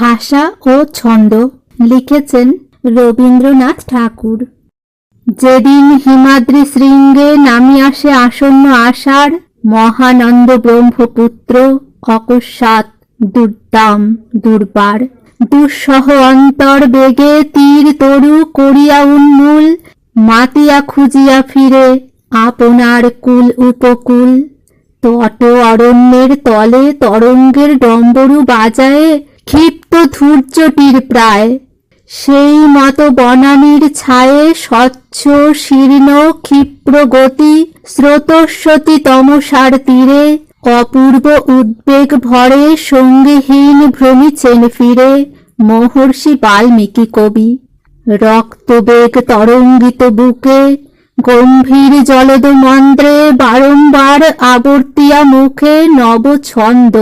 ভাষা ও ছন্দ লিখেছেন রবীন্দ্রনাথ ঠাকুর। যেদিন হিমাদ্রি শৃঙ্গে নামি আসে আসন্ন আষাঢ়, মহানন্দ ব্রহ্মপুত্র অকস্মাৎ দুর্দাম দুর্বার, দুঃসহ অন্তর বেগে তীর তরু করিয়া উন্মূল, মাতিয়া খুঁজিয়া ফিরে আপনার কুল উপকূল। তট অরণ্যের তলে তরঙ্গের ডম্বরু বাজায়ে ক্ষিপ্ত ধূর্যটির প্রায়, সেই মতো বনানীর ছায়ে স্বচ্ছ শীর্ণ ক্ষিপ্র গতি স্রোতস্বতী তমসার তীরে, অপূর্ব উদ্বেগ ভরে সঙ্গীহীন ভ্রমিছেন ফিরে মহর্ষি বাল্মীকি কবি। রক্তবেগ তরঙ্গিত বুকে গম্ভীর জলদ মন্ত্রে বারংবার আবর্তিয়া মুখে নব ছন্দ,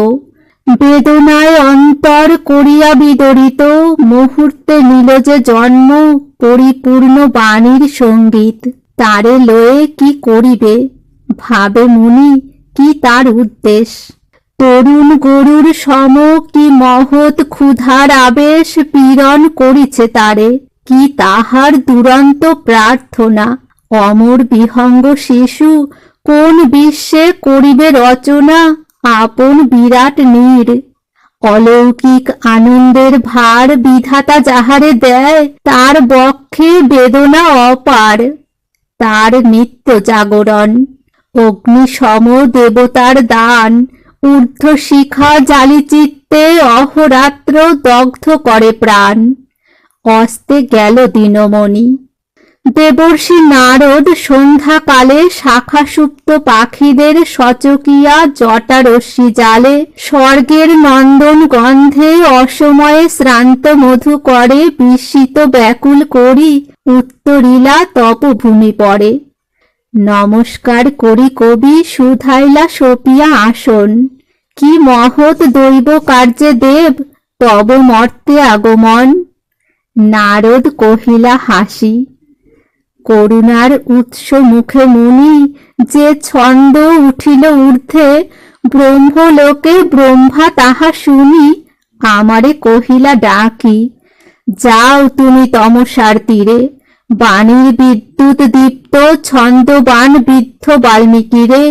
বেদনায় অন্তর করিয়া বিদরিত মুহূর্তে নিল যে জন্ম পরিপূর্ণ বাণীর সঙ্গীত। তারে লয়ে কি করিবে ভাবে মুনি, কি তার উদ্দেশ? তরুণ গরুর সম কি মহৎ ক্ষুধার আবেশ পীড়ন করিছে তারে, কি তাহার দুরন্ত প্রার্থনা? অমর বিহঙ্গ শিশু কোন বিশ্বে করিবে রচনা আপন বিরাট নীড়? অলৌকিক আনন্দের ভার বিধাতা যাহারে দেয়, তার বক্ষে বেদনা অপার, তার নিত্য জাগরণ। অগ্নিসম দেবতার দান, ঊর্ধ্ব শিখা জালি চিত্তে অহরাত্র দগ্ধ করে প্রাণ। অস্তে গেল দিনমণি। দেবর্ষি নারদ সন্ধ্যাকালে শাখাসুপ্ত পাখিদের সচকিয়া জটারশ্মি জালে, স্বর্গের নন্দন গন্ধে অসময়ে শ্রান্ত মধু করে বিস্মিত ব্যাকুল করি উত্তরিলা তপভূমি পড়ে। নমস্কার করি কবি সুধাইলা সপিয়া আসন, কি মহৎ দৈব কার্যে দেব তব মর্তে আগমন। নারদ কহিলা হাসি, করুণার উৎস মুখে মুনি, যে ছন্দ উঠিল ঊর্ধ্বে ব্রহ্মলোকে ব্রহ্মা তাহা শুনি আমারে কহিলা ডাকি। যাও তুমি তমসার তীরে, বাণীর বিদ্যুৎ দীপ্ত ছন্দবান বৃদ্ধ বাল্মীকিরে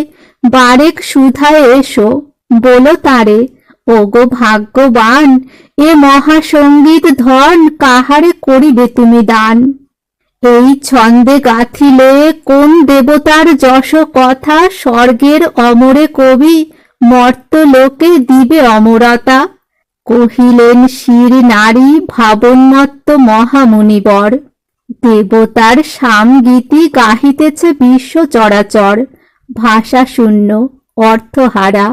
বারেক সুধায় এসো, বলো তারে ওগো ভাগ্যবান, এ মহাসঙ্গীত ধন কাহারে করিবে তুমি দান? এই ছন্দে গাথিলে কোন দেবতার যশ কথা স্বর্গের অমরে কবি মর্তলোকে দিবে অমরতা? কহিলেন শির নারী ভাবন্মত্ত মহামুনিবর, দেবতার সামগীতি গাহিতেছে বিশ্ব চরাচর, ভাষা শূন্য অর্থহারা।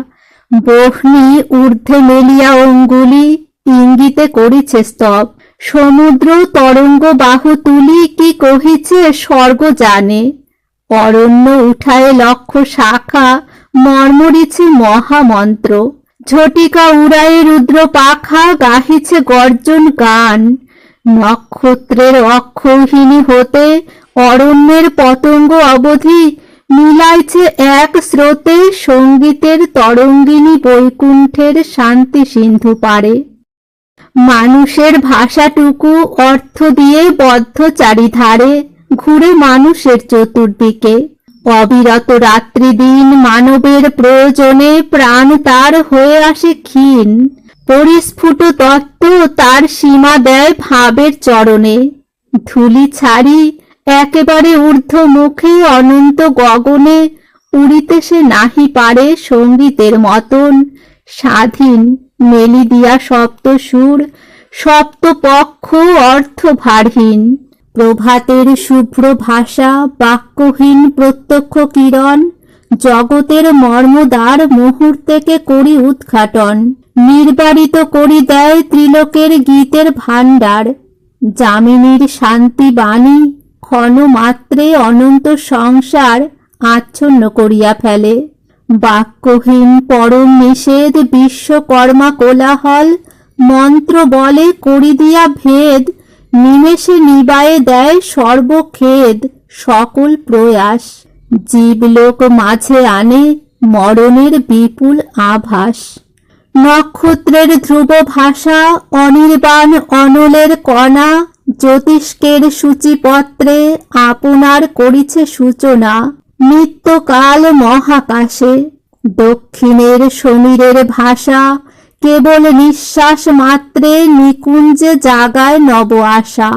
বহ্নি ঊর্ধ্বে মেলিয়া অঙ্গুলি ইঙ্গিতে করিছে স্তব, সমুদ্র তরঙ্গ বাহু তুলি কি কহিছে স্বর্গ জানে। অরণ্য উঠায়ে লক্ষ শাখা মর্মরিছে মহামন্ত্র, ঝটিকা উড়ায়ে রুদ্র পাখা গাহিছে গর্জন গান। নক্ষত্রের অক্ষৌহিণী হতে অরণ্যের পতঙ্গ অবধি মিলাইছে এক স্রোতে সঙ্গীতের তরঙ্গিনী বৈকুণ্ঠের শান্তি সিন্ধু পারে। মানুষের ভাষাটুকু অর্থ দিয়ে বদ্ধ চারিধারে, ঘুরে মানুষের চতুর্দিকে। অবিরত রাত্রি দিন মানবের প্রয়োজনে প্রাণ তার হয়ে আসে ক্ষীণ, পরিস্ফুট তত্ত্ব তার সীমা দেয় ভাবের চরণে। ধূলি ছাড়ি একেবারে ঊর্ধ্ব মুখে অনন্ত গগনে উড়িতে সে নাহি পারে সঙ্গীতের মতন, স্বাধীন মেলি দিয়া সপ্ত সুর সপ্ত পক্ষ অর্থ ভারহীন। প্রভাতের শুভ্র ভাষা বাক্যহীন প্রত্যক্ষ কিরণ, জগতের মর্মদ্বার মুহূর্তেকে করি উদ্ঘাটন। নির্বারিত করি দেয় ত্রিলোকের গীতের ভাণ্ডার, যামিনীর শান্তি বাণী ক্ষণ মাত্রে অনন্ত সংসার আচ্ছন্ন করিয়া ফেলে। বাক্যহীন পরম নিষেধ বিশ্বকর্মা কোলাহল, মন্ত্র বলে করি দিয়া ভেদ নিমেষে নিবায়ে দেয় সর্বখেদ সকল প্রয়াস। জীবলোক মাঝে আনে মরণের বিপুল আভাস, নক্ষত্রের ধ্রুব ভাষা, অনির্বাণ অনলের কণা, জ্যোতিষ্কের সূচিপত্রে আপনার করিছে সূচনা। নিত্যকাল মহাকাশে দক্ষিণের সমীরের ভাষা, কেবল নিঃশ্বাস মাত্রে নিকুঞ্জে জাগায় নব আশা।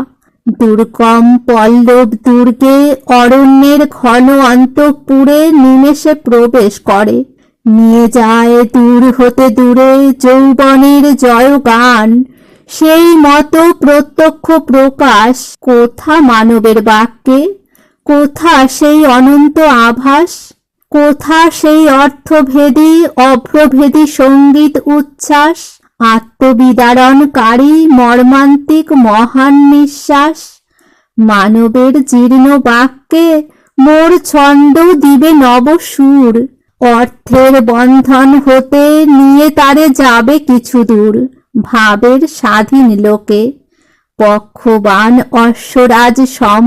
দুর্গম পল্লব দুর্গে অরণ্যের ঘন অন্তঃপুরে নিমেষে প্রবেশ করে, নিয়ে যায় দূর হতে দূরে যৌবনের জয়গান। সেই মতো প্রত্যক্ষ প্রকাশ কোথা মানবের বাক্যে, কোথা সেই অনন্ত আভাস, কোথা সেই অর্থভেদী অভ্রভেদী সঙ্গীত উচ্ছ্বাস, আত্মবিদারণকারী মর্মান্তিক মহান নিঃশ্বাস। মানবের জীর্ণ বাক্যে মোর ছন্দ দিবে নব সুর, অর্থের বন্ধন হতে নিয়ে তারে যাবে কিছু দূর ভাবের স্বাধীন লোকে। পক্ষবান অশ্বরাজ সম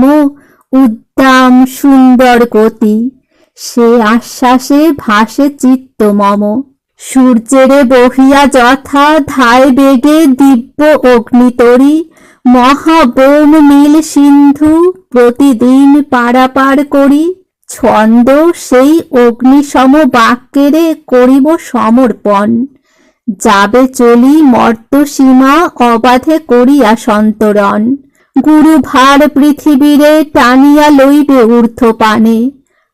উদ্দাম সুন্দর গতি, সে আশ্বাসে ভাসে চিত্ত মম। সূর্যেরে বহিয়া যথা ধায় বেগে দিব্য অগ্নিতরী, মহাবোম নীল সিন্ধু প্রতিদিন পারাপার করি। ছন্দ সেই অগ্নিসম বাক্যেরে করিব সমর্পণ, যাবে চলি মর্তসীমা অবাধে করিয়া সন্তরণ। গুরু ভার পৃথিবীরে টানিয়া লইবে ঊর্ধ্বপানে,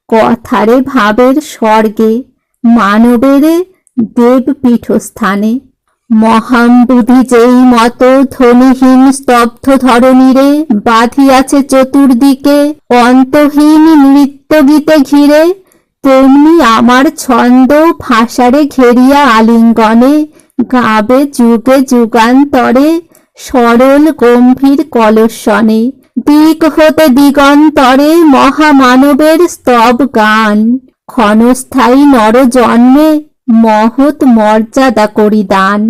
কথারে ভাবের স্বর্গে মানবেরে দেব পীঠস্থানে। মহাম্বুধি যেই মতো ধ্বনিহীন স্তব্ধ ধরণীরে বাঁধিয়াছে চতুর্দিকে অন্তহীন নৃত্য গীতে ঘিরে, তেমনি আমার ছন্দ ভাষারে ঘেরিয়া আলিঙ্গনে গাবে যুগে যুগান্তরে সরল গম্ভীর কলস্বনে। দিক হতে দিগন্তরে মহামানবের স্তব গান, ক্ষণস্থায়ী নর জন্মে মহৎ মর্যাদা করি দান।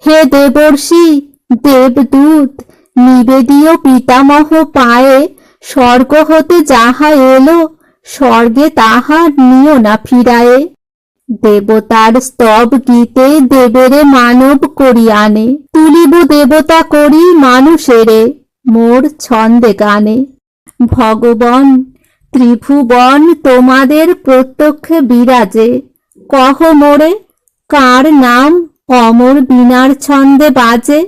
হে দেবর্ষি দেবদূত, নিবেদীয় পিতামহ পায়ে, স্বর্গ হতে যাহা এলো স্বর্গে তাহা নিও না ফিরায়ে। দেবতার স্তব গীতে দেবেরে মানব করি আনে, তুলিব দেবতা করি মানুষেরে মোর ছন্দে গানে। ভগবান ত্রিভুবন তোমাদের প্রত্যক্ষে বিরাজে, কহ মোরে কার নাম অমর বীণার ছন্দে বাজে।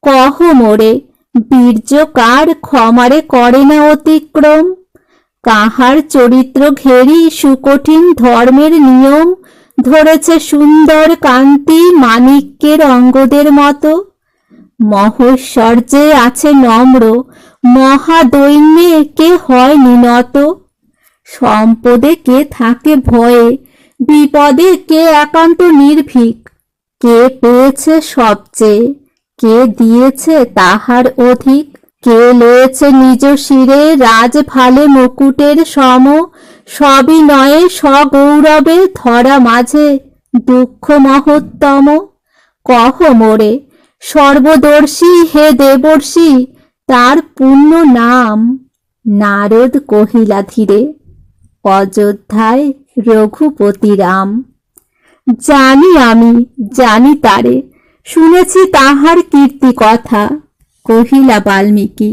কহ মোরে বীর্য কার ক্ষমারে করে না অতিক্রম, কাহার চরিত্র ঘেরি সুকঠিন ধর্মের নিয়ম ধরেছে সুন্দর কান্তি মানিক্যের অঙ্গদের মতো। মহৈশ্বর্যে আছে নম্র, মহাদৈন্যে কে হয় নিনত, সম্পদে কে থাকে ভয়ে, বিপদে কে একান্ত নির্ভীক। কে পেয়েছে সবচেয়ে, কে দিয়েছে তাহার অধিক, কে লয়েছে নিজ শিরে রাজভালে মুকুটের সম, সবিনয়ে সগৌরবে ধরা মাঝে দুঃখ মহত্তম। কহ মোরে সর্বদর্শী হে দেবর্ষি তার পূর্ণ নাম। নারদ কহিলা ধীরে, অযোধ্যায় রঘুপতি রাম। জানি আমি জানি তারে, শুনেছি তাহার কীর্তি কথা। কহিলা বাল্মীকি,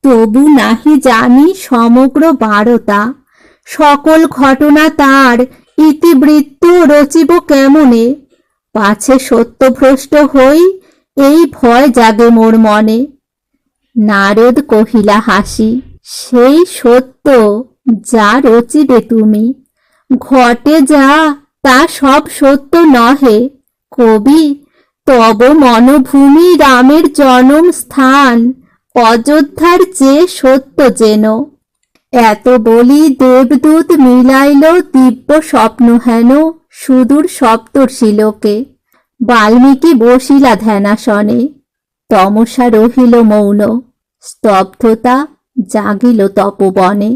তবু নাহি জানি সমগ্র বারতা, সকল ঘটনা তার ইতিবৃত্ত রচিব কেমনে। পাছে সত্যভ্রষ্ট হই এই ভয় জাগে মোর মনে। নারদ কহিলা হাসি, সেই সত্য যা রচিবে তুমি, ঘটে যা তা সব সত্য নহে। কবি তব মনভূমি রামের জনম স্থান, অযোধ্যার চেয়ে সত্য যেন। এত বলি দেবদূত মিলাইল দিব্য স্বপ্ন হেন সুদূর সপ্তর্ষিলোকে। বাল্মীকি বসিলা ধ্যানাসনে, তমসা রহিল মৌন, স্তব্ধতা জাগিল তপবনে।